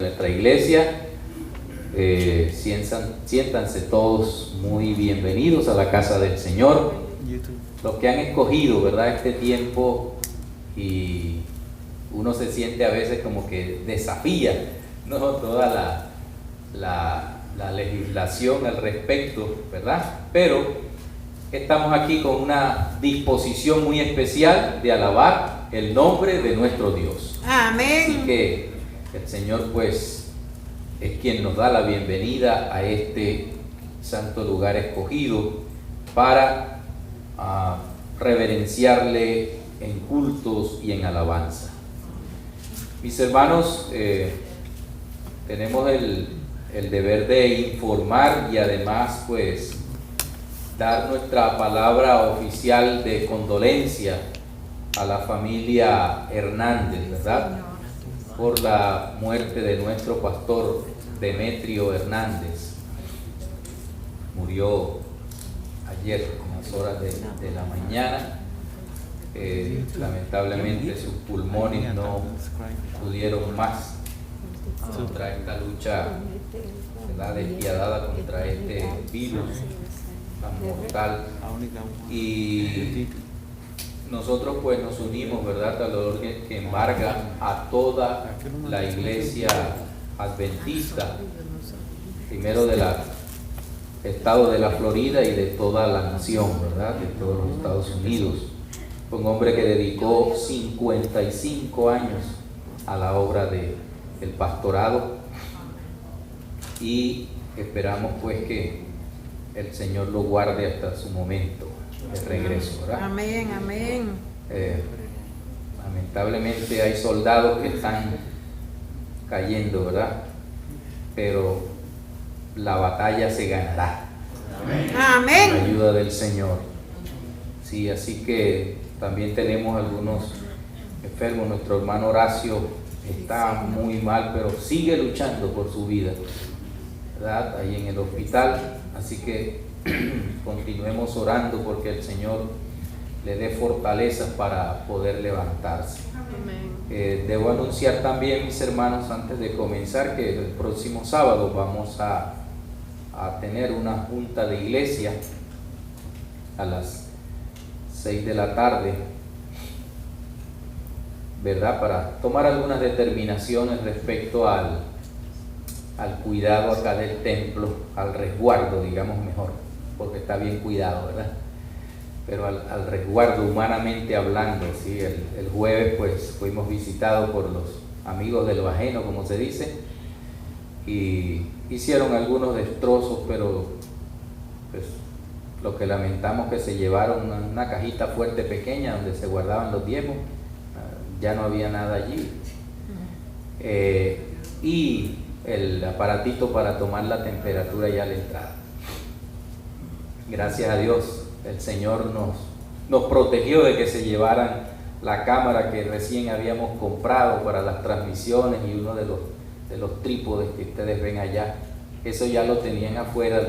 Nuestra iglesia. Siéntanse todos muy bienvenidos a la casa del Señor. Los que han escogido, ¿verdad?, este tiempo, y uno se siente a veces como que desafía, ¿no?, toda la legislación al respecto, ¿verdad? Pero estamos aquí con una disposición muy especial de alabar el nombre de nuestro Dios. Amén. Así que el Señor pues es quien nos da la bienvenida a este santo lugar escogido para reverenciarle en cultos y en alabanza. Mis hermanos, tenemos el deber de informar y además pues dar nuestra palabra oficial de condolencia a la familia Hernández, ¿verdad?, por la muerte de nuestro pastor Demetrio Hernández. Murió ayer en las horas de la mañana. Lamentablemente sus pulmones no pudieron más contra esta lucha, ¿verdad?, despiadada contra este virus tan mortal. Y nosotros pues nos unimos, ¿verdad?, al dolor que embarga a toda la iglesia adventista, primero del estado de la Florida y de toda la nación, ¿verdad?, de todos los Estados Unidos. Fue un hombre que dedicó 55 años a la obra del pastorado y esperamos pues que el Señor lo guarde hasta su momento de regreso, ¿verdad? Amén, amén. Lamentablemente hay soldados que están cayendo, ¿verdad? Pero la batalla se ganará. Amén. Con la ayuda del Señor. Sí, así que también tenemos algunos enfermos. Nuestro hermano Horacio está muy mal, pero sigue luchando por su vida, ¿verdad?, ahí en el hospital. Así que continuemos orando porque el Señor le dé fortalezas para poder levantarse. Debo anunciar también, mis hermanos, antes de comenzar, que el próximo sábado vamos a tener una junta de iglesia a las 6 de la tarde, ¿verdad?, para tomar algunas determinaciones respecto al cuidado acá del templo, al resguardo, digamos mejor, porque está bien cuidado, ¿verdad?, pero al resguardo humanamente hablando. ¿Sí? El jueves pues fuimos visitados por los amigos del Bajeno, como se dice, y hicieron algunos destrozos, pero pues lo que lamentamos que se llevaron una cajita fuerte pequeña donde se guardaban los diezmos. Ya no había nada allí, y el aparatito para tomar la temperatura ya a la entrada. Gracias a Dios el Señor nos protegió de que se llevaran la cámara que recién habíamos comprado para las transmisiones y uno de los trípodes que ustedes ven allá. Eso ya lo tenían afuera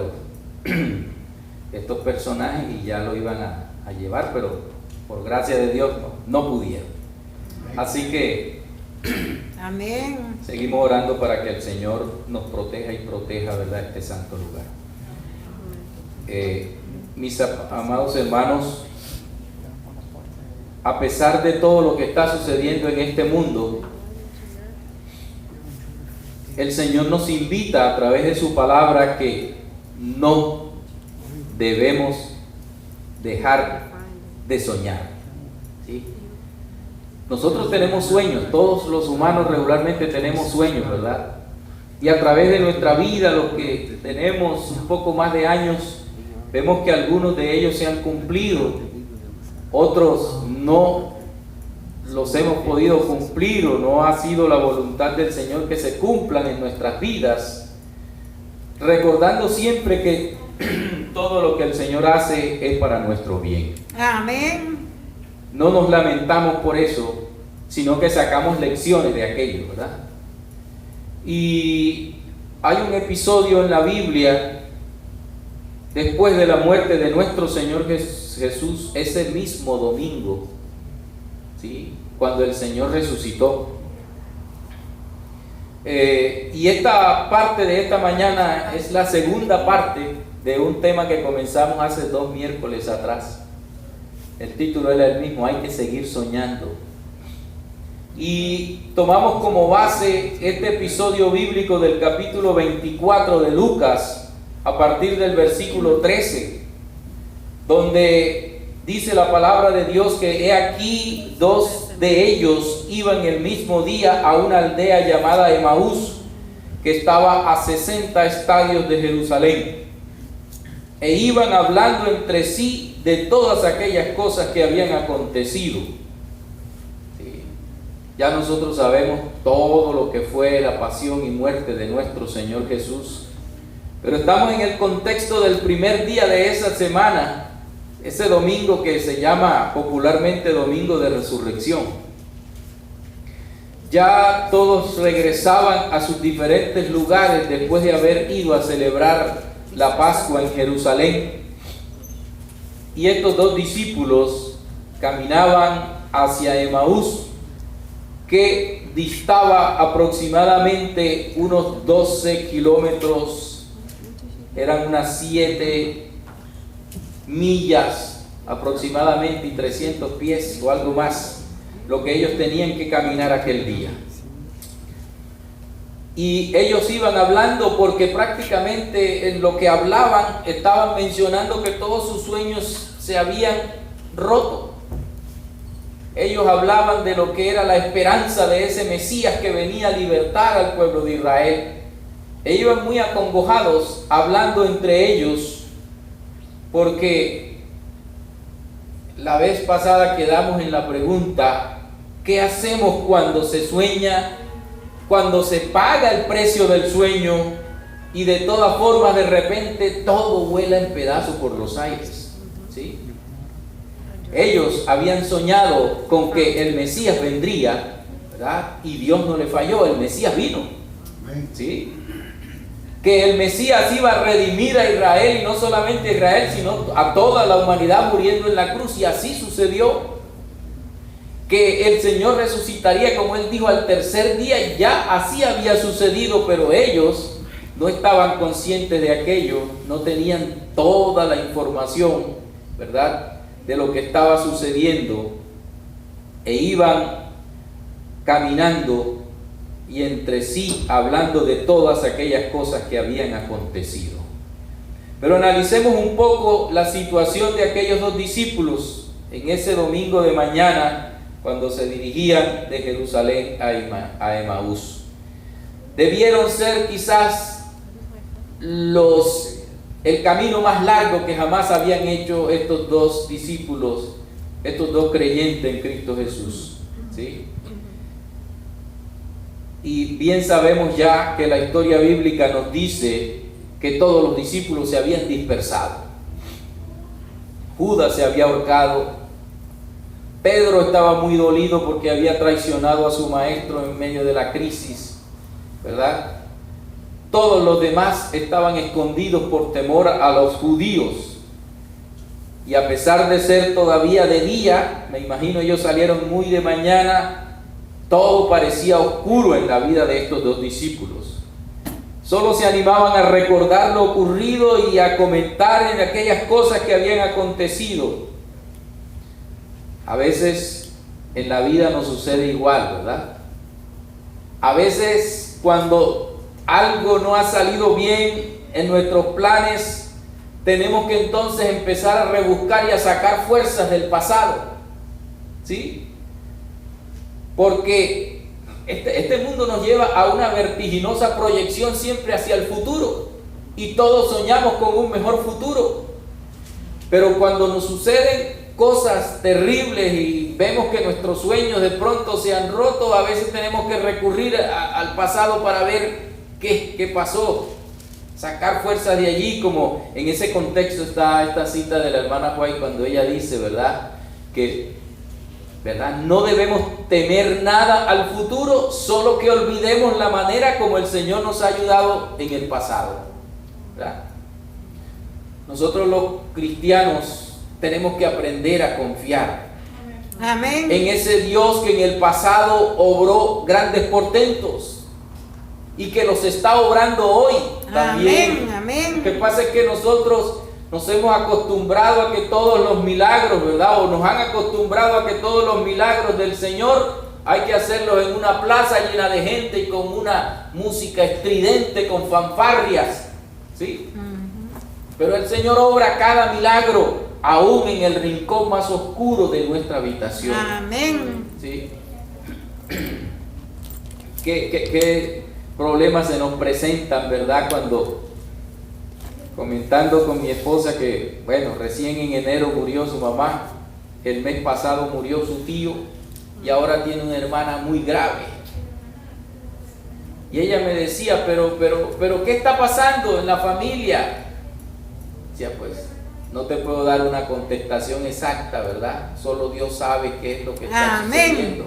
estos personajes y ya lo iban a llevar, pero por gracia de Dios no pudieron. Así que amén. Seguimos orando para que el Señor nos proteja y proteja, ¿verdad?, este santo lugar. Mis amados hermanos, a pesar de todo lo que está sucediendo en este mundo, el Señor nos invita a través de su palabra que no debemos dejar de soñar. ¿Sí? Nosotros tenemos sueños, todos los humanos regularmente tenemos sueños, ¿verdad? Y a través de nuestra vida, los que tenemos un poco más de años, vemos que algunos de ellos se han cumplido, otros no los hemos podido cumplir o no ha sido la voluntad del Señor que se cumplan en nuestras vidas, recordando siempre que todo lo que el Señor hace es para nuestro bien. Amén. No nos lamentamos por eso, sino que sacamos lecciones de aquello, ¿verdad? Y hay un episodio en la Biblia, después de la muerte de nuestro Señor Jesús, ese mismo domingo, ¿sí?, cuando el Señor resucitó. Y esta parte de esta mañana es la segunda parte de un tema que comenzamos hace 2 miércoles atrás. El título era el mismo: hay que seguir soñando. Y tomamos como base este episodio bíblico del capítulo 24 de Lucas, a partir del versículo 13, donde dice la palabra de Dios que he aquí 2 de ellos iban el mismo día a una aldea llamada Emaús, que estaba a 60 estadios de Jerusalén, e iban hablando entre sí de todas aquellas cosas que habían acontecido. Sí. Ya nosotros sabemos todo lo que fue la pasión y muerte de nuestro Señor Jesús, pero estamos en el contexto del primer día de esa semana, ese domingo que se llama popularmente Domingo de Resurrección. Ya todos regresaban a sus diferentes lugares después de haber ido a celebrar la Pascua en Jerusalén. Y estos 2 discípulos caminaban hacia Emaús, que distaba aproximadamente unos 12 kilómetros, eran unas 7 millas aproximadamente y 300 pies o algo más, lo que ellos tenían que caminar aquel día. Y ellos iban hablando porque prácticamente en lo que hablaban estaban mencionando que todos sus sueños se habían roto. Ellos hablaban de lo que era la esperanza de ese Mesías que venía a libertar al pueblo de Israel. Ellos iban muy acongojados hablando entre ellos, porque la vez pasada quedamos en la pregunta: ¿qué hacemos cuando se sueña, cuando se paga el precio del sueño y de todas formas de repente todo vuela en pedazos por los aires? ¿Sí? Ellos habían soñado con que el Mesías vendría, ¿verdad? Y Dios no le falló, el Mesías vino. ¿Sí? Que el Mesías iba a redimir a Israel, y no solamente a Israel, sino a toda la humanidad muriendo en la cruz, y así sucedió. Que el Señor resucitaría, como Él dijo, al tercer día, y ya así había sucedido, pero ellos no estaban conscientes de aquello, no tenían toda la información, ¿verdad?, de lo que estaba sucediendo, e iban caminando y entre sí hablando de todas aquellas cosas que habían acontecido. Pero analicemos un poco la situación de aquellos 2 discípulos en ese domingo de mañana, cuando se dirigían de Jerusalén a Emaús. Debieron ser quizás el camino más largo que jamás habían hecho estos 2 discípulos, estos 2 creyentes en Cristo Jesús, ¿sí? Y bien sabemos ya que la historia bíblica nos dice que todos los discípulos se habían dispersado. Judas se había ahorcado. Pedro estaba muy dolido porque había traicionado a su maestro en medio de la crisis, ¿verdad? Todos los demás estaban escondidos por temor a los judíos. Y a pesar de ser todavía de día, me imagino ellos salieron muy de mañana, todo parecía oscuro en la vida de estos 2 discípulos. Solo se animaban a recordar lo ocurrido y a comentar en aquellas cosas que habían acontecido. A veces en la vida nos sucede igual, ¿verdad? A veces cuando algo no ha salido bien en nuestros planes, tenemos que entonces empezar a rebuscar y a sacar fuerzas del pasado, ¿sí? Porque este mundo nos lleva a una vertiginosa proyección siempre hacia el futuro, y todos soñamos con un mejor futuro. Pero cuando nos suceden cosas terribles y vemos que nuestros sueños de pronto se han roto, a veces tenemos que recurrir al pasado para ver qué pasó, sacar fuerza de allí, como en ese contexto está esta cita de la hermana White cuando ella dice, ¿verdad?, que no debemos temer nada al futuro, solo que olvidemos la manera como el Señor nos ha ayudado en el pasado, ¿verdad? Nosotros los cristianos tenemos que aprender a confiar Amén. en ese Dios que en el pasado obró grandes portentos. y que los está obrando hoy también. Amén, amén. Lo que pasa es que nosotros nos hemos acostumbrado a que todos los milagros, ¿verdad? O nos han acostumbrado a que todos los milagros del Señor hay que hacerlos en una plaza llena de gente y con una música estridente, con fanfarrias, ¿sí? Pero el Señor obra cada milagro, aún en el rincón más oscuro de nuestra habitación. Amén. ¿Sí? ¿Qué problemas se nos presentan, verdad? Cuando, comentando con mi esposa que, bueno, recién en enero murió su mamá, el mes pasado murió su tío y ahora tiene una hermana muy grave. Y ella me decía, pero ¿qué está pasando en la familia? Decía, pues, no te puedo dar una contestación exacta, ¿verdad? Solo Dios sabe qué es lo que está sucediendo.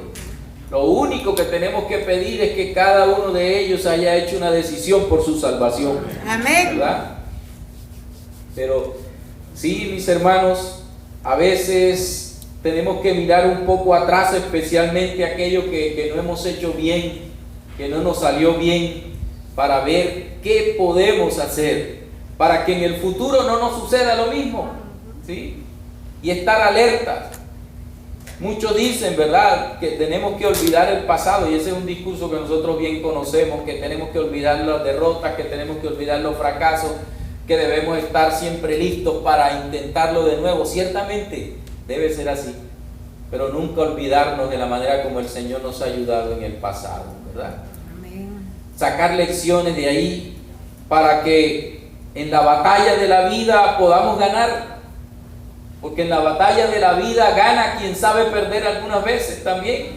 Lo único que tenemos que pedir es que cada uno de ellos haya hecho una decisión por su salvación. Amén. ¿Verdad? Pero sí, mis hermanos, a veces tenemos que mirar un poco atrás, especialmente aquello que no hemos hecho bien, que no nos salió bien, para ver qué podemos hacer para que en el futuro no nos suceda lo mismo, ¿sí? Y estar alertas. Muchos dicen, ¿verdad?, que tenemos que olvidar el pasado, y ese es un discurso que nosotros bien conocemos, que tenemos que olvidar las derrotas, que tenemos que olvidar los fracasos, que debemos estar siempre listos para intentarlo de nuevo. Ciertamente debe ser así, pero nunca olvidarnos de la manera como el Señor nos ha ayudado en el pasado, ¿verdad? Amén. Sacar lecciones de ahí para que en la batalla de la vida podamos ganar, porque en la batalla de la vida gana quien sabe perder algunas veces también,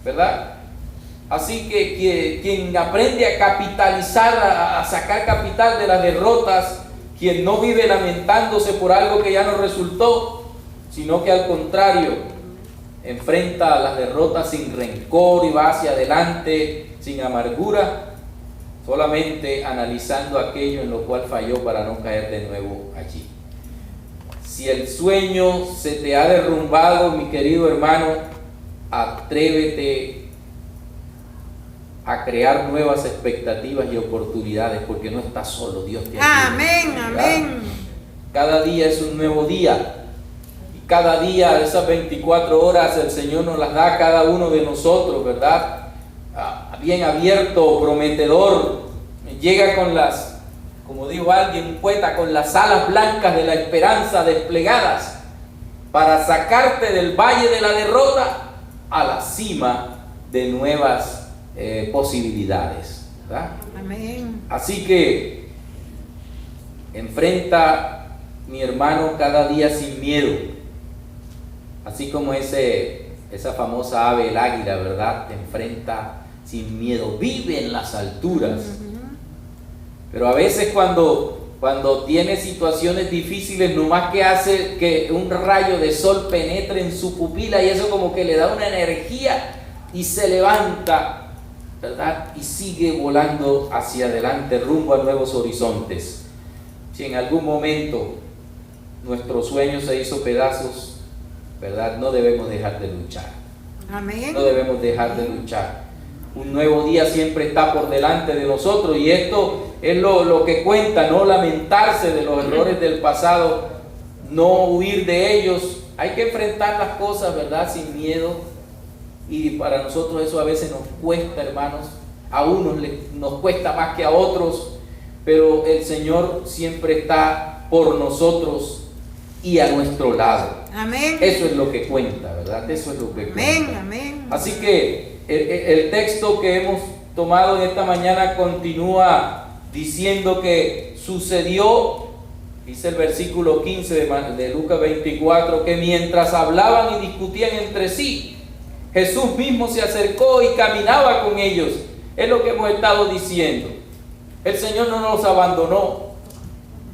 ¿verdad? Así que quien aprende a capitalizar, a sacar capital de las derrotas, quien no vive lamentándose por algo que ya no resultó, sino que al contrario enfrenta las derrotas sin rencor y va hacia adelante sin amargura, solamente analizando aquello en lo cual falló para no caer de nuevo allí. Si el sueño se te ha derrumbado, mi querido hermano, atrévete a crear nuevas expectativas y oportunidades, porque no estás solo, Dios te ayuda. Amén, amén. Cada día es un nuevo día, y cada día, esas 24 horas, el Señor nos las da a cada uno de nosotros, ¿verdad? Bien abierto, prometedor, llega con las, como dijo alguien, un poeta, con las alas blancas de la esperanza desplegadas para sacarte del valle de la derrota a la cima de nuevas posibilidades, ¿verdad? Amén. Así que enfrenta, mi hermano, cada día sin miedo, así como esa famosa ave, el águila, ¿verdad? Te enfrenta sin miedo, vive en las alturas. Pero a veces cuando tiene situaciones difíciles, no más que hace que un rayo de sol penetre en su pupila y eso como que le da una energía y se levanta, ¿verdad? Y sigue volando hacia adelante, rumbo a nuevos horizontes. Si en algún momento nuestro sueño se hizo pedazos, ¿verdad? No debemos dejar de luchar. Amén. No debemos dejar de luchar. Un nuevo día siempre está por delante de nosotros, y esto es lo que cuenta, no lamentarse de los errores del pasado, no huir de ellos. Hay que enfrentar las cosas, ¿verdad?, sin miedo, y para nosotros eso a veces nos cuesta, hermanos. A unos nos cuesta más que a otros, pero el Señor siempre está por nosotros y a nuestro lado. Amén. Eso es lo que cuenta, ¿verdad? Eso es lo que cuenta. Amén, amén. Así que el texto que hemos tomado en esta mañana continúa diciendo que sucedió, dice el versículo 15 de Lucas 24, que mientras hablaban y discutían entre sí, Jesús mismo se acercó y caminaba con ellos. Es lo que hemos estado diciendo. El Señor no nos abandonó,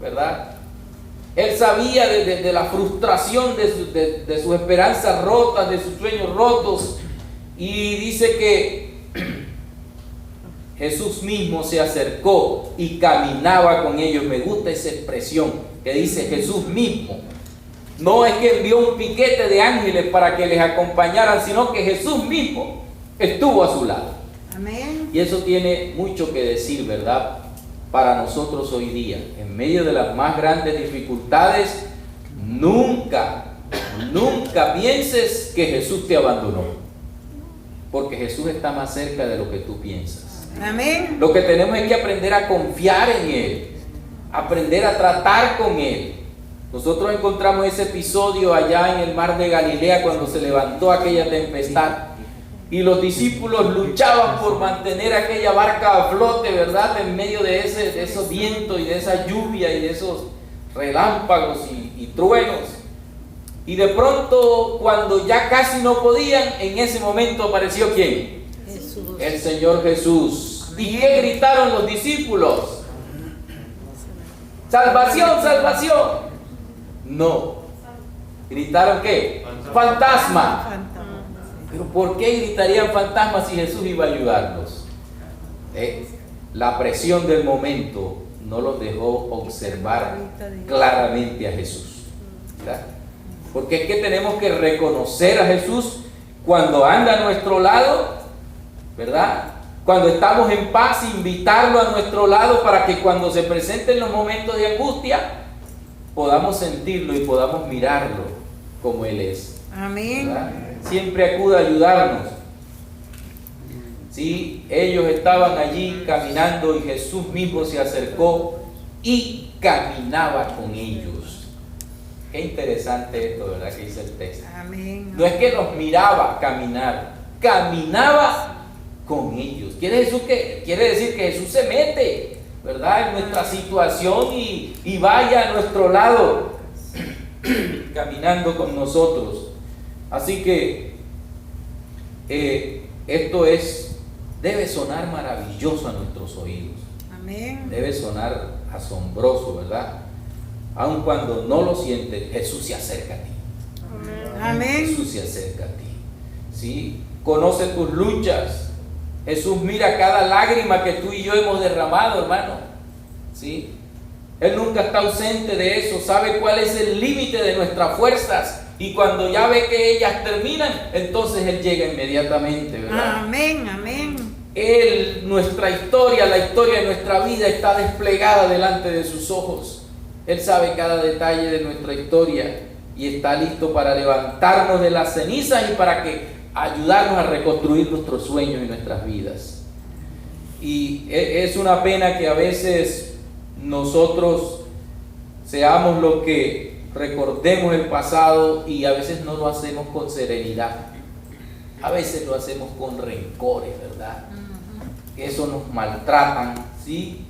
¿verdad? Él sabía de la frustración de sus esperanzas rotas, de sus sueños rotos, y dice que Jesús mismo se acercó y caminaba con ellos. Me gusta esa expresión que dice Jesús mismo. No es que envió un piquete de ángeles para que les acompañaran, sino que Jesús mismo estuvo a su lado. Amén. Y eso tiene mucho que decir, ¿verdad? Para nosotros hoy día. En medio de las más grandes dificultades, nunca pienses que Jesús te abandonó. Porque Jesús está más cerca de lo que tú piensas. Amén. Lo que tenemos es que aprender a confiar en Él, aprender a tratar con Él. Nosotros encontramos ese episodio allá en el mar de Galilea cuando se levantó aquella tempestad y los discípulos luchaban por mantener aquella barca a flote, ¿verdad? En medio de esos vientos y de esa lluvia y de esos relámpagos y truenos. Y de pronto, cuando ya casi no podían, en ese momento apareció ¿quién? Jesús. El Señor Jesús. ¿Y qué gritaron los discípulos? ¡Salvación, salvación! No. ¿Gritaron qué? ¡Fantasma! ¿Pero por qué gritarían fantasmas si Jesús iba a ayudarlos? La presión del momento no los dejó observar claramente a Jesús, ¿verdad? Porque es que tenemos que reconocer a Jesús cuando anda a nuestro lado, ¿verdad? Cuando estamos en paz, invitarlo a nuestro lado para que cuando se presenten los momentos de angustia, podamos sentirlo y podamos mirarlo como Él es. Amén. ¿Verdad? Siempre acude a ayudarnos. Sí, ellos estaban allí caminando y Jesús mismo se acercó y caminaba con ellos. Qué interesante esto, ¿verdad? Que dice el texto. Amén. No es que los miraba caminar, caminaba con ellos. Quiere decir que Jesús se mete, ¿verdad? En nuestra situación y vaya a nuestro lado, caminando con nosotros. Así que esto debe sonar maravilloso a nuestros oídos. Amén. Debe sonar asombroso, ¿verdad? Aun cuando no lo sientes, Jesús se acerca a ti. Amén. Jesús se acerca a ti. ¿Sí? Conoce tus luchas. Jesús mira cada lágrima que tú y yo hemos derramado, hermano. ¿Sí? Él nunca está ausente de eso. Sabe cuál es el límite de nuestras fuerzas. Y cuando ya ve que ellas terminan, entonces Él llega inmediatamente, ¿verdad? Amén, amén. Nuestra historia, la historia de nuestra vida está desplegada delante de sus ojos. Él sabe cada detalle de nuestra historia y está listo para levantarnos de las cenizas y para ayudarnos a reconstruir nuestros sueños y nuestras vidas. Y es una pena que a veces nosotros seamos los que recordemos el pasado y a veces no lo hacemos con serenidad. A veces lo hacemos con rencores, ¿verdad? Eso nos maltratan, ¿sí?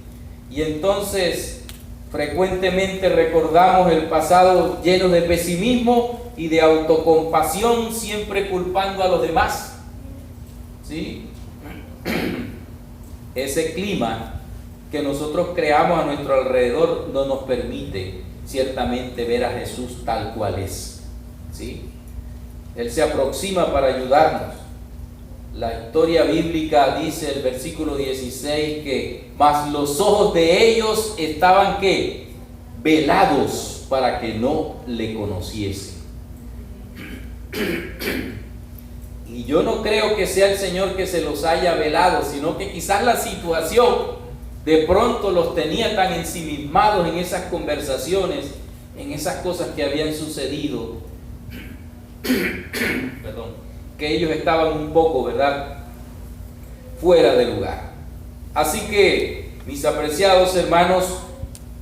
Y entonces frecuentemente recordamos el pasado lleno de pesimismo y de autocompasión, siempre culpando a los demás, ¿sí? Ese clima que nosotros creamos a nuestro alrededor no nos permite ciertamente ver a Jesús tal cual es, ¿sí? Él se aproxima para ayudarnos. La historia bíblica dice, el versículo 16, que mas los ojos de ellos estaban ¿qué? Velados para que no le conociesen. Y yo no creo que sea el Señor que se los haya velado, sino que quizás la situación de pronto los tenía tan ensimismados en esas conversaciones, en esas cosas que habían sucedido, perdón, que ellos estaban un poco, ¿verdad?, fuera de lugar. Así que, mis apreciados hermanos,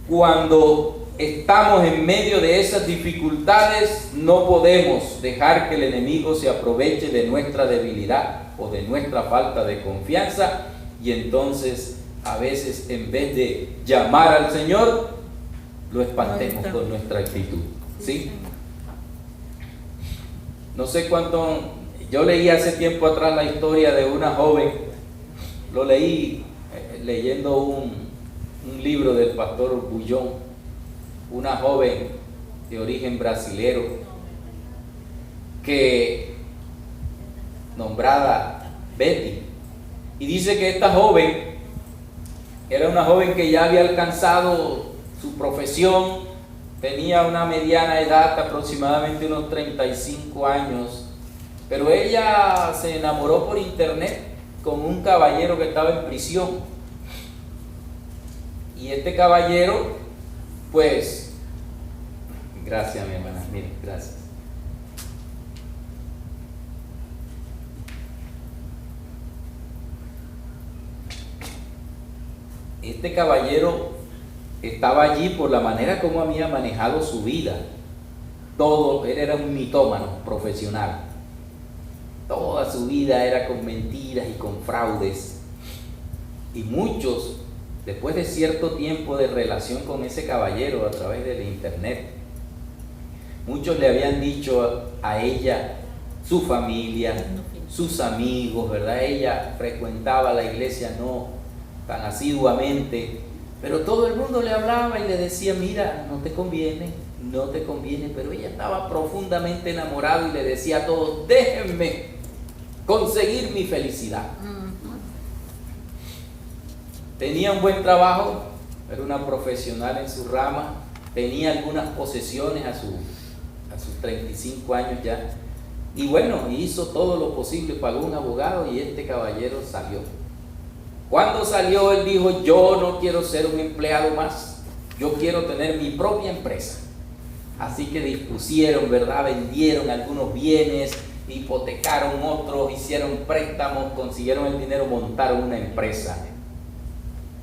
cuando estamos en medio de esas dificultades, no podemos dejar que el enemigo se aproveche de nuestra debilidad o de nuestra falta de confianza, y entonces a veces en vez de llamar al Señor, lo espantemos con nuestra actitud, ¿sí? No sé cuánto. Yo leí hace tiempo atrás la historia de una joven, lo leí leyendo un libro del pastor Bullón, una joven de origen brasilero, que nombrada Betty, y dice que esta joven era una joven que ya había alcanzado su profesión, tenía una mediana edad, aproximadamente unos 35 años, pero ella se enamoró por internet con un caballero que estaba en prisión. Y este caballero, pues, gracias mi hermana, mire, gracias. Este caballero estaba allí por la manera como había manejado su vida. Todo, él era un mitómano profesional. Toda su vida era con mentiras y con fraudes. Y muchos, después de cierto tiempo de relación con ese caballero a través del internet, muchos le habían dicho a ella, su familia, sus amigos, ¿verdad? Ella frecuentaba la iglesia no tan asiduamente, pero todo el mundo le hablaba y le decía, mira, no te conviene, pero ella estaba profundamente enamorada y le decía a todos, déjenme conseguir mi felicidad. Tenía un buen trabajo, era una profesional en su rama, tenía algunas posesiones a sus 35 años ya, y bueno, hizo todo lo posible, pagó un abogado y este caballero salió. Cuando salió, él dijo, yo no quiero ser un empleado más, yo quiero tener mi propia empresa. Así que dispusieron, ¿verdad? Vendieron algunos bienes, hipotecaron otros, hicieron préstamos, consiguieron el dinero, montaron una empresa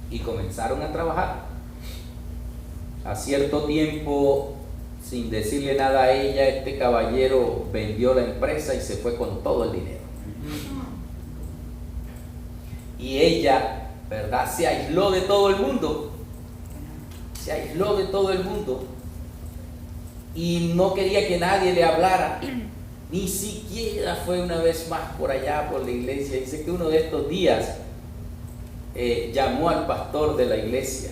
y comenzaron a trabajar. A cierto tiempo, sin decirle nada a ella, este caballero vendió la empresa y se fue con todo el dinero. Y ella, ¿verdad?, se aisló de todo el mundo. Se aisló de todo el mundo. Y no quería que nadie le hablara. Ni siquiera fue una vez más por allá, por la iglesia. Dice que uno de estos días llamó al pastor de la iglesia.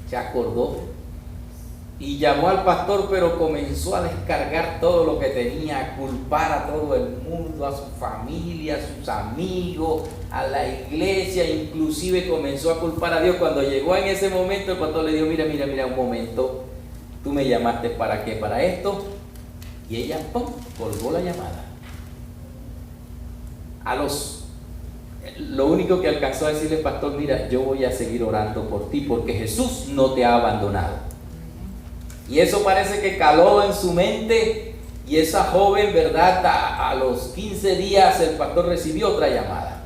Se acordó. Y llamó al pastor, pero comenzó a descargar todo lo que tenía, a culpar a todo el mundo, a su familia, a sus amigos, a la iglesia, inclusive comenzó a culpar a Dios. Cuando llegó en ese momento, el pastor le dijo, mira, un momento, tú me llamaste ¿para qué? Para esto. Y ella, ¡pum!, colgó la llamada. Lo único que alcanzó a decirle el pastor, mira, yo voy a seguir orando por ti, porque Jesús no te ha abandonado. Y eso parece que caló en su mente, y esa joven, ¿verdad?, a los 15 días el pastor recibió otra llamada.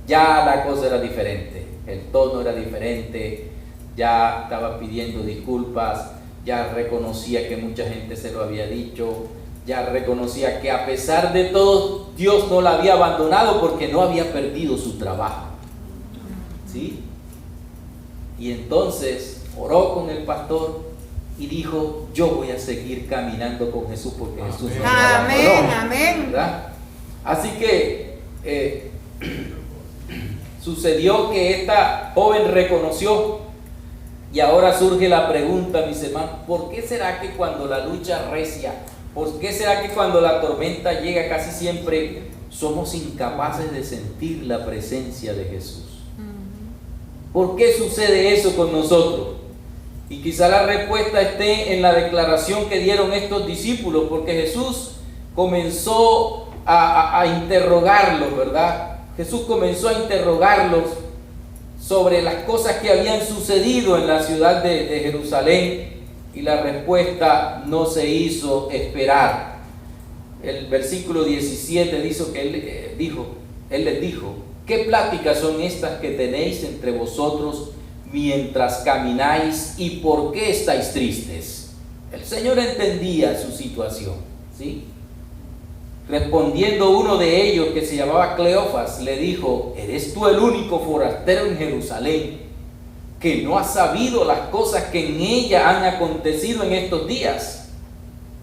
Ya la cosa era diferente, el tono era diferente, ya estaba pidiendo disculpas, ya reconocía que mucha gente se lo había dicho, ya reconocía que a pesar de todo Dios no la había abandonado porque no había perdido su trabajo. ¿Sí? Y entonces oró con el pastor y dijo, yo voy a seguir caminando con Jesús porque Jesús no me abandonó. Amén. ¿Verdad? Así que sucedió que esta joven reconoció, y ahora surge la pregunta, mis hermanos, ¿por qué será que cuando la lucha recia, por qué será que cuando la tormenta llega casi siempre somos incapaces de sentir la presencia de Jesús? ¿Por qué sucede eso con nosotros? Y quizá la respuesta esté en la declaración que dieron estos discípulos, porque Jesús comenzó a interrogarlos, ¿verdad? Jesús comenzó a interrogarlos sobre las cosas que habían sucedido en la ciudad de Jerusalén, y la respuesta no se hizo esperar. El versículo 17 dice que él les dijo, ¿qué pláticas son estas que tenéis entre vosotros mientras camináis, y por qué estáis tristes? El Señor entendía su situación, ¿sí? Respondiendo uno de ellos, que se llamaba Cleofas, le dijo, ¿eres tú el único forastero en Jerusalén que no ha sabido las cosas que en ella han acontecido en estos días?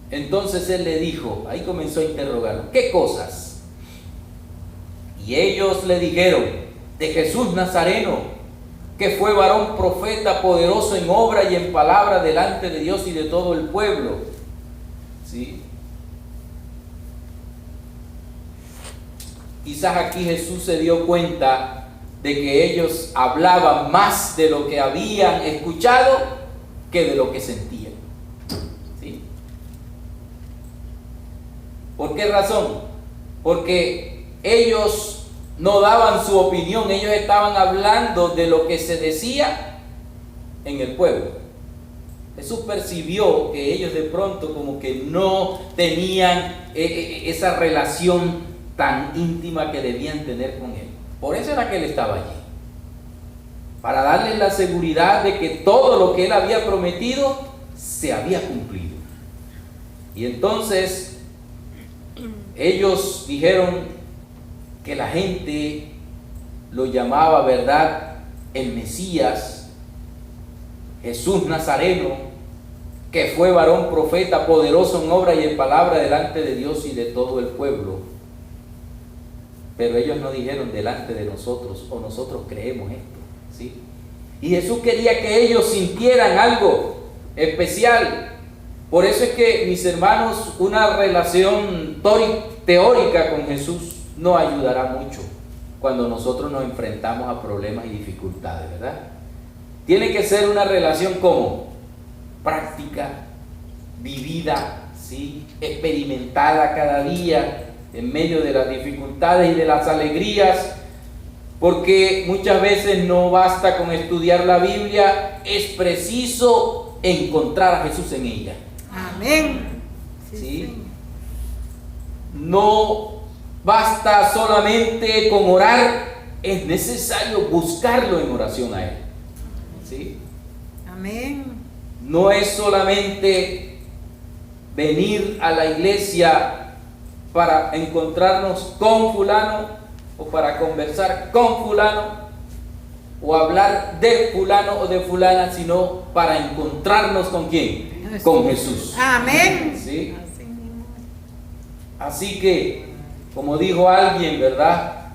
Entonces él le dijo, ahí comenzó a interrogarlo, ¿qué cosas? Y ellos le dijeron, de Jesús Nazareno, que fue varón profeta, poderoso en obra y en palabra delante de Dios y de todo el pueblo. ¿Sí? Quizás aquí Jesús se dio cuenta de que ellos hablaban más de lo que habían escuchado que de lo que sentían. ¿Sí? ¿Por qué razón? Porque ellos no daban su opinión, ellos estaban hablando de lo que se decía en el pueblo. Jesús percibió que ellos de pronto como que no tenían esa relación tan íntima que debían tener con Él. Por eso era que Él estaba allí, para darles la seguridad de que todo lo que Él había prometido se había cumplido. Y entonces ellos dijeron que la gente lo llamaba, ¿verdad?, el Mesías, Jesús Nazareno, que fue varón profeta, poderoso en obra y en palabra delante de Dios y de todo el pueblo. Pero ellos no dijeron delante de nosotros, o nosotros creemos esto, ¿sí? Y Jesús quería que ellos sintieran algo especial. Por eso es que, mis hermanos, una relación teórica con Jesús no ayudará mucho cuando nosotros nos enfrentamos a problemas y dificultades, ¿verdad? Tiene que ser una relación como práctica, vivida, ¿sí?, experimentada cada día en medio de las dificultades y de las alegrías, porque muchas veces no basta con estudiar la Biblia, es preciso encontrar a Jesús en ella. Amén. ¿Sí? No basta solamente con orar, es necesario buscarlo en oración a Él. ¿Sí? Amén. No es solamente venir a la iglesia para encontrarnos con fulano o para conversar con fulano o hablar de fulano o de fulana, sino para encontrarnos con ¿quién? Con Jesús. Amén. ¿Sí? Así que, como dijo alguien, ¿verdad?,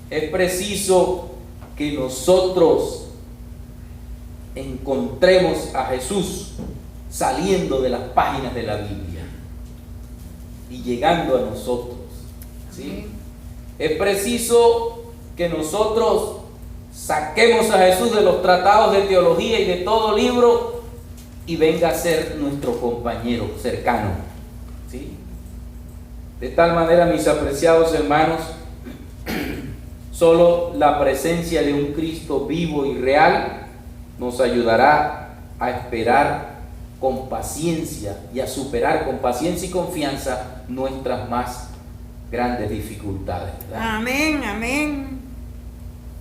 es preciso que nosotros encontremos a Jesús saliendo de las páginas de la Biblia y llegando a nosotros, ¿sí? Es preciso que nosotros saquemos a Jesús de los tratados de teología y de todo libro y venga a ser nuestro compañero cercano, ¿sí? De tal manera, mis apreciados hermanos, solo la presencia de un Cristo vivo y real nos ayudará a esperar con paciencia y a superar con paciencia y confianza nuestras más grandes dificultades, ¿verdad? Amén, amén.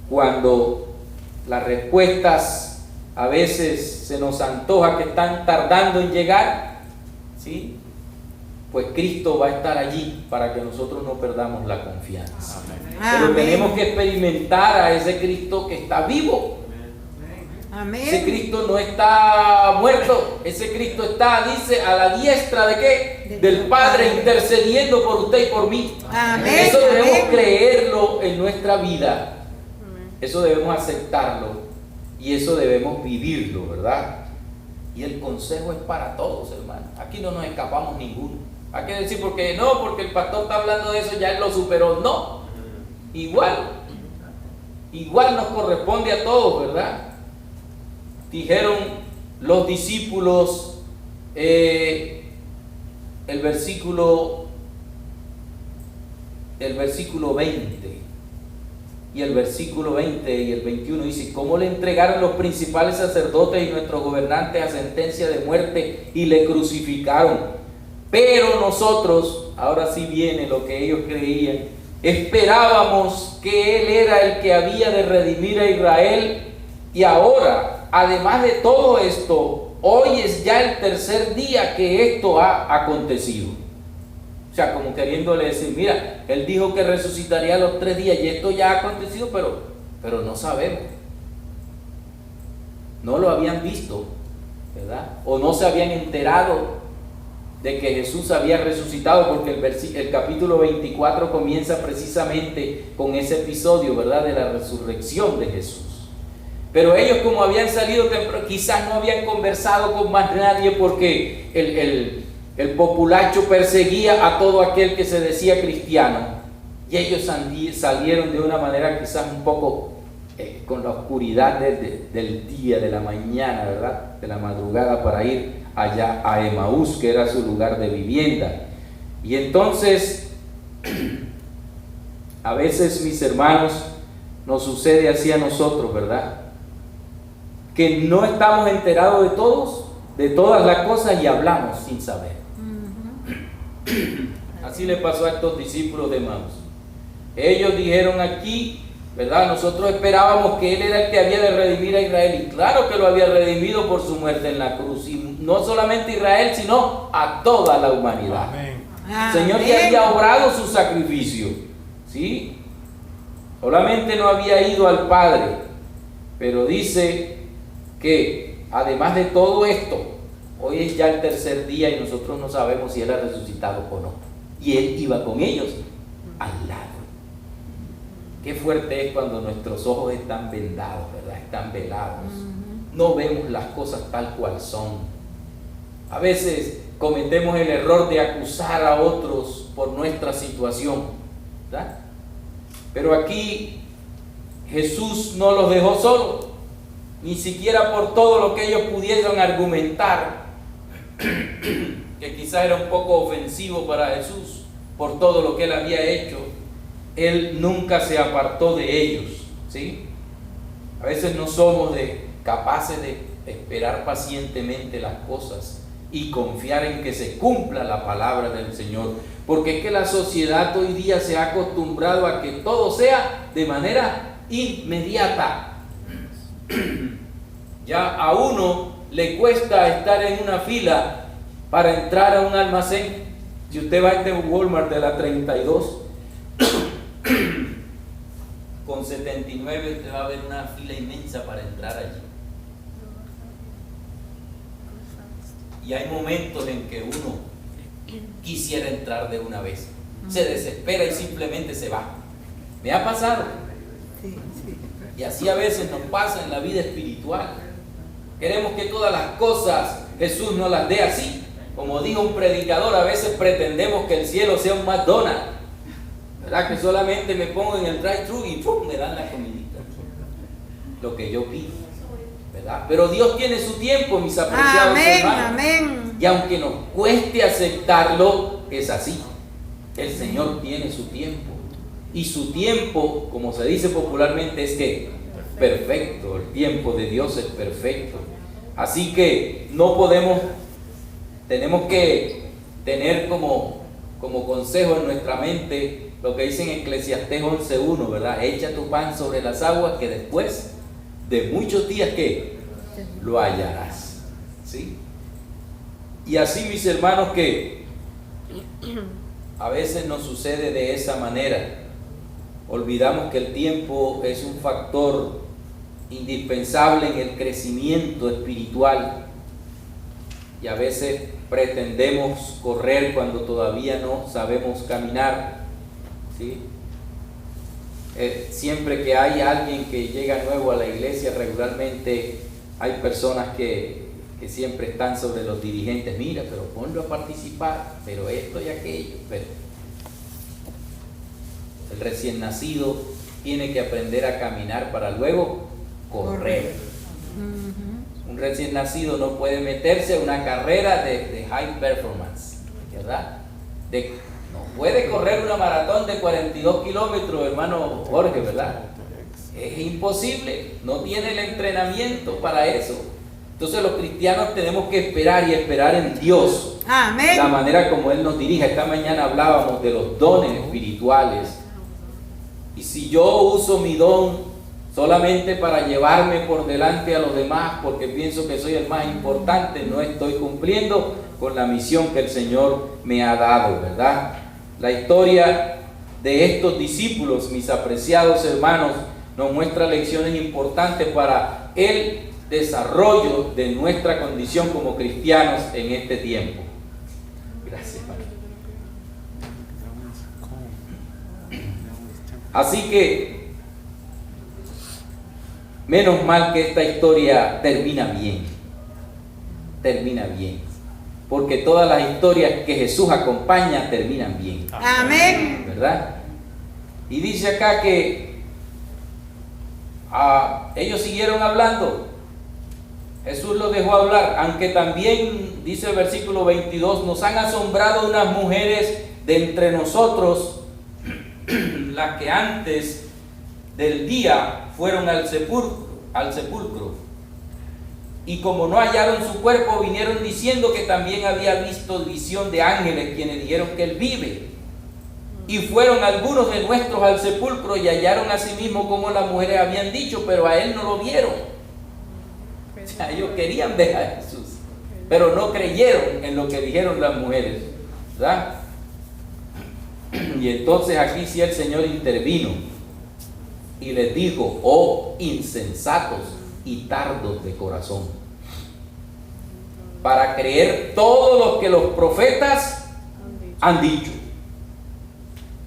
Cuando las respuestas a veces se nos antoja que están tardando en llegar, ¿sí?, pues Cristo va a estar allí para que nosotros no perdamos la confianza. Pero Amén. tenemos que experimentar a ese Cristo que está vivo. Amén. Ese Cristo no está muerto, ese Cristo está, dice, a la diestra ¿de qué? Del Padre, intercediendo por usted y por mí. Amén. Eso debemos Amén. creerlo en nuestra vida. Eso debemos aceptarlo y eso debemos vivirlo, ¿verdad? Y el consejo es para todos, hermanos. Aquí no nos escapamos ninguno. Hay que decir porque el pastor está hablando de eso, ya él lo superó. No, igual nos corresponde a todos, ¿verdad? Dijeron los discípulos, el versículo 20 y el versículo 20 y el 21 dice: ¿cómo le entregaron los principales sacerdotes y nuestros gobernantes a sentencia de muerte y le crucificaron? Pero nosotros, ahora sí viene lo que ellos creían, esperábamos que Él era el que había de redimir a Israel, y ahora, además de todo esto, hoy es ya el tercer día que esto ha acontecido. O sea, como queriéndole decir, mira, Él dijo que resucitaría a los 3 días y esto ya ha acontecido, pero no sabemos. No lo habían visto, ¿verdad? O no se habían enterado de que Jesús había resucitado, porque el capítulo 24 comienza precisamente con ese episodio, ¿verdad?, de la resurrección de Jesús. Pero ellos, como habían salido temprano, quizás no habían conversado con más nadie, porque el populacho perseguía a todo aquel que se decía cristiano, y ellos salieron de una manera quizás un poco con la oscuridad del día, de la mañana, ¿verdad?, de la madrugada, para ir allá a Emaús, que era su lugar de vivienda. Y entonces a veces, mis hermanos, nos sucede así a nosotros, ¿verdad? Que no estamos enterados de todas las cosas y hablamos sin saber. Así le pasó a estos discípulos de Emaús. Ellos dijeron aquí, ¿verdad? Nosotros esperábamos que Él era el que había de redimir a Israel, y claro que lo había redimido por su muerte en la cruz, y no solamente a Israel, sino a toda la humanidad. Amén. El Señor ya había obrado su sacrificio, ¿sí? Solamente no había ido al Padre, pero dice que además de todo esto, hoy es ya el tercer día y nosotros no sabemos si Él ha resucitado o no, y Él iba con ellos al lado. Qué fuerte es cuando nuestros ojos están vendados, ¿verdad? Están velados. No vemos las cosas tal cual son. A veces cometemos el error de acusar a otros por nuestra situación, ¿verdad? Pero aquí Jesús no los dejó solos, ni siquiera por todo lo que ellos pudieron argumentar, que quizás era un poco ofensivo para Jesús, por todo lo que Él había hecho. Él nunca se apartó de ellos, ¿sí? A veces no somos capaces de esperar pacientemente las cosas y confiar en que se cumpla la palabra del Señor, porque es que la sociedad hoy día se ha acostumbrado a que todo sea de manera inmediata. Ya a uno le cuesta estar en una fila para entrar a un almacén. Si usted va a este Walmart de la 32 con 79, usted va a ver una fila inmensa para entrar allí. Y hay momentos en que uno quisiera entrar de una vez, se desespera y simplemente se va. Me ha pasado. Y así a veces nos pasa en la vida espiritual. Queremos que todas las cosas Jesús nos las dé así. Como dijo un predicador, a veces pretendemos que el cielo sea un McDonald's, ¿verdad? Que solamente me pongo en el drive-thru y ¡pum!, me dan la comidita, lo que yo pido, ¿verdad? Pero Dios tiene su tiempo, mis apreciados hermanos. Amén. Y aunque nos cueste aceptarlo, es así. El Señor tiene su tiempo. Y su tiempo, como se dice popularmente, es que perfecto. El tiempo de Dios es perfecto. Así que tenemos que tener como consejo en nuestra mente lo que dice en Eclesiastés 11:1, ¿verdad? Echa tu pan sobre las aguas, que después de muchos días que lo hallarás, ¿sí? Y así, mis hermanos, que a veces nos sucede de esa manera. Olvidamos que el tiempo es un factor indispensable en el crecimiento espiritual, y a veces pretendemos correr cuando todavía no sabemos caminar, ¿sí? Siempre que hay alguien que llega nuevo a la iglesia, regularmente hay personas que siempre están sobre los dirigentes. Mira, pero ponlo a participar, pero esto y aquello. Pero el recién nacido tiene que aprender a caminar para luego correr. Un recién nacido no puede meterse a una carrera de high performance, ¿verdad? No puede correr una maratón de 42 kilómetros, hermano Jorge, ¿verdad? Es imposible, no tiene el entrenamiento para eso. Entonces los cristianos tenemos que esperar, y esperar en Dios. Amén. La manera como Él nos dirige. Esta mañana hablábamos de los dones espirituales. Y si yo uso mi don solamente para llevarme por delante a los demás, porque pienso que soy el más importante, no estoy cumpliendo con la misión que el Señor me ha dado, ¿verdad? La historia de estos discípulos, mis apreciados hermanos, nos muestra lecciones importantes para el desarrollo de nuestra condición como cristianos en este tiempo. Gracias, Padre. Así que menos mal que esta historia termina bien, porque todas las historias que Jesús acompaña terminan bien. Amén. ¿Verdad? Y dice acá que ellos siguieron hablando. Jesús los dejó hablar, aunque también, dice el versículo 22, nos han asombrado unas mujeres de entre nosotros las que antes del día fueron al sepulcro. Y como no hallaron su cuerpo, vinieron diciendo que también había visto visión de ángeles, quienes dijeron que él vive. Y fueron algunos de nuestros al sepulcro y hallaron asimismo como las mujeres habían dicho, pero a él no lo vieron. O sea, ellos querían ver a Jesús, pero no creyeron en lo que dijeron las mujeres, ¿verdad? Y entonces aquí sí el Señor intervino y les dijo: oh insensatos y tardos de corazón, para creer todo lo que los profetas han dicho.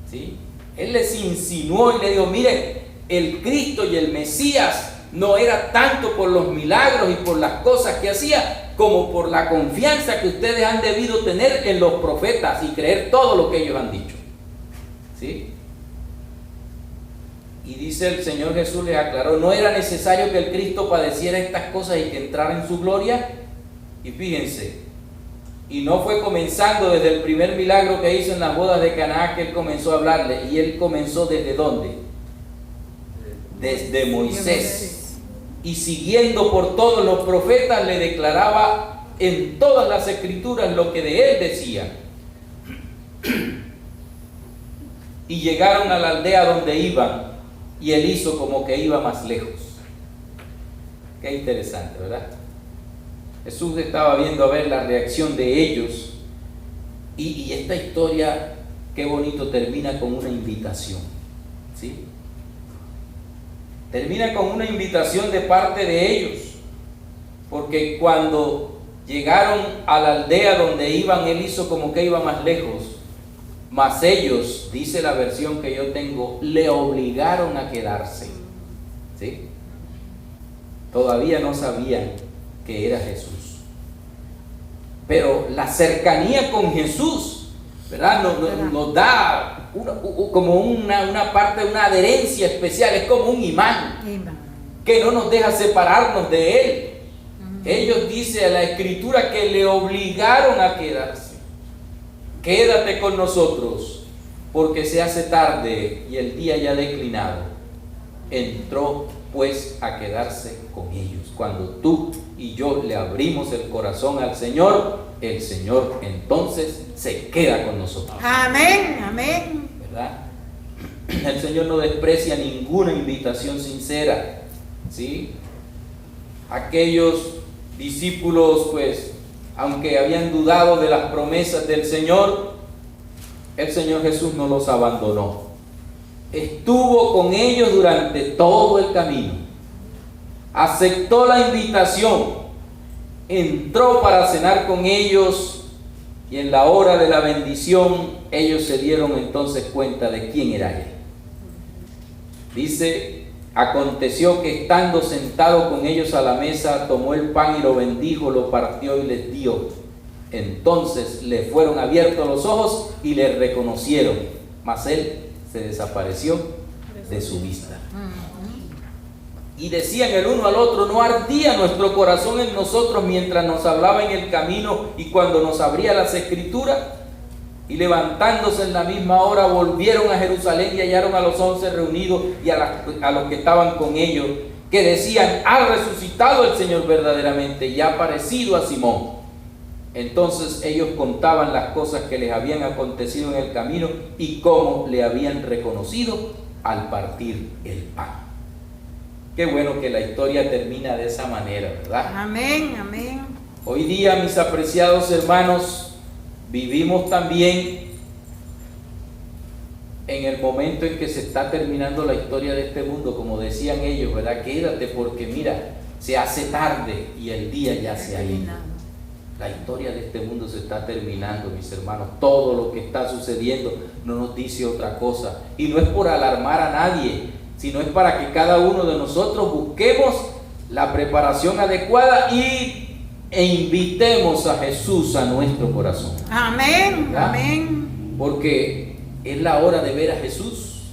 ¿Sí? Él les insinuó y le dijo: miren, el Cristo y el Mesías no era tanto por los milagros y por las cosas que hacía, como por la confianza que ustedes han debido tener en los profetas y creer todo lo que ellos han dicho. ¿Sí? Y dice el Señor Jesús, les aclaró: no era necesario que el Cristo padeciera estas cosas y que entrara en su gloria. Y fíjense, y no fue comenzando desde el primer milagro que hizo en las bodas de Caná que él comenzó a hablarle. ¿Y él comenzó desde dónde? Desde Moisés. Y siguiendo por todos los profetas, le declaraba en todas las escrituras lo que de él decía. Y llegaron a la aldea donde iban, y él hizo como que iba más lejos. Qué interesante, ¿verdad? Jesús estaba viendo a ver la reacción de ellos, y esta historia, qué bonito, termina con una invitación, ¿sí? Termina con una invitación de parte de ellos, porque cuando llegaron a la aldea donde iban, él hizo como que iba más lejos, mas ellos, dice la versión que yo tengo, le obligaron a quedarse, ¿sí? Todavía no sabían que era Jesús, pero la cercanía con Jesús, ¿verdad? Nos da como una parte, una adherencia especial, es como un imán que no nos deja separarnos de él. Ellos, dice la escritura, que le obligaron a quedarse. Quédate con nosotros, porque se hace tarde y el día ya ha declinado. Entró pues a quedarse con ellos. Cuando tú y yo le abrimos el corazón al Señor, el Señor entonces se queda con nosotros. Amén, amén. ¿Verdad? El Señor no desprecia ninguna invitación sincera, ¿sí? Aquellos discípulos, pues, aunque habían dudado de las promesas del Señor, el Señor Jesús no los abandonó. Estuvo con ellos durante todo el camino. Aceptó la invitación, entró para cenar con ellos, y en la hora de la bendición ellos se dieron entonces cuenta de quién era Él. Dice: aconteció que estando sentado con ellos a la mesa, tomó el pan y lo bendijo, lo partió y les dio. Entonces le fueron abiertos los ojos y le reconocieron, mas Él se desapareció de su vista. Y decían el uno al otro: ¿no ardía nuestro corazón en nosotros mientras nos hablaba en el camino y cuando nos abría las escrituras? Y levantándose en la misma hora, volvieron a Jerusalén y hallaron a los 11 reunidos y a los que estaban con ellos, que decían: ha resucitado el Señor verdaderamente y ha aparecido a Simón. Entonces ellos contaban las cosas que les habían acontecido en el camino y cómo le habían reconocido al partir el pan. Qué bueno que la historia termina de esa manera, ¿verdad? Amén, amén. Hoy día, mis apreciados hermanos, vivimos también en el momento en que se está terminando la historia de este mundo, como decían ellos, ¿verdad? Quédate porque mira, se hace tarde y el día ya se ha ido. La historia de este mundo se está terminando, mis hermanos. Todo lo que está sucediendo no nos dice otra cosa. Y no es por alarmar a nadie, sino es para que cada uno de nosotros busquemos la preparación adecuada e invitemos a Jesús a nuestro corazón. Amén, ¿verdad? amén. Porque es la hora de ver a Jesús.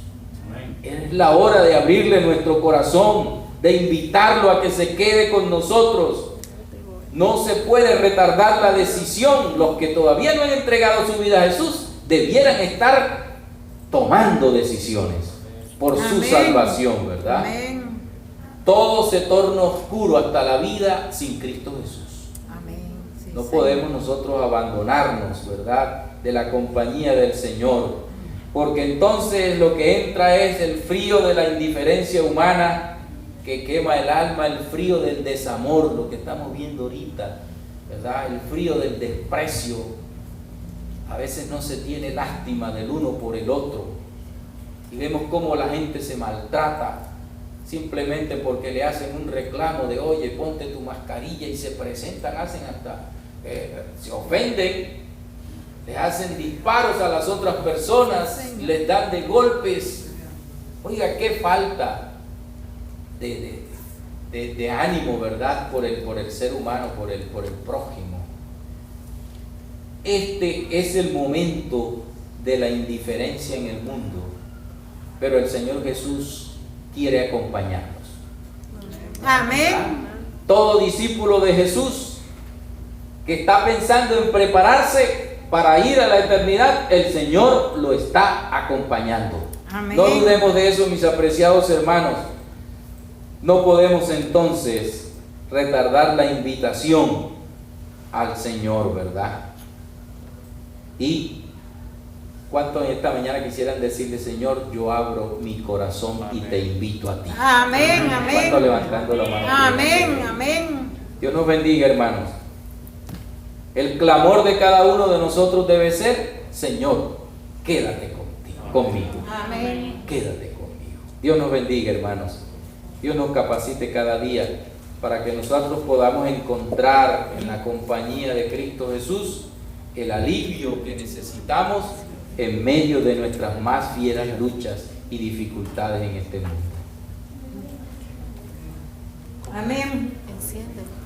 Es la hora de abrirle nuestro corazón, de invitarlo a que se quede con nosotros. No se puede retardar la decisión. Los que todavía no han entregado su vida a Jesús debieran estar tomando decisiones por su Amén. salvación, ¿verdad? Amén. Todo se torna oscuro hasta la vida sin Cristo Jesús. Amén. Sí, No Señor. podemos nosotros abandonarnos, ¿verdad?, de la compañía del Señor, porque entonces lo que entra es el frío de la indiferencia humana que quema el alma, el frío del desamor, lo que estamos viendo ahorita, ¿verdad?, el frío del desprecio. A veces no se tiene lástima del uno por el otro y vemos cómo la gente se maltrata simplemente porque le hacen un reclamo de oye, ponte tu mascarilla, y se presentan, hacen hasta, se ofenden, les hacen disparos a las otras personas, les dan de golpes. Oiga, qué falta de ánimo, ¿verdad?, por el ser humano, por el prójimo. Este es el momento de la indiferencia en el mundo, pero el Señor Jesús quiere acompañarnos. Amén. Todo discípulo de Jesús que está pensando en prepararse para ir a la eternidad, el Señor lo está acompañando. Amén. No dudemos de eso, mis apreciados hermanos. No podemos entonces retardar la invitación al Señor, ¿verdad? Y ¿cuántos en esta mañana quisieran decirle, Señor, yo abro mi corazón y te invito a ti? Amén. ¿Cuántos Amén. levantando la mano? Amén. Amén. Dios nos bendiga, hermanos. El clamor de cada uno de nosotros debe ser, Señor, quédate conmigo. Amén. Quédate conmigo. Dios nos bendiga, hermanos. Dios nos capacite cada día para que nosotros podamos encontrar en la compañía de Cristo Jesús el alivio que necesitamos en medio de nuestras más fieras luchas y dificultades en este mundo. Amén. Enciende.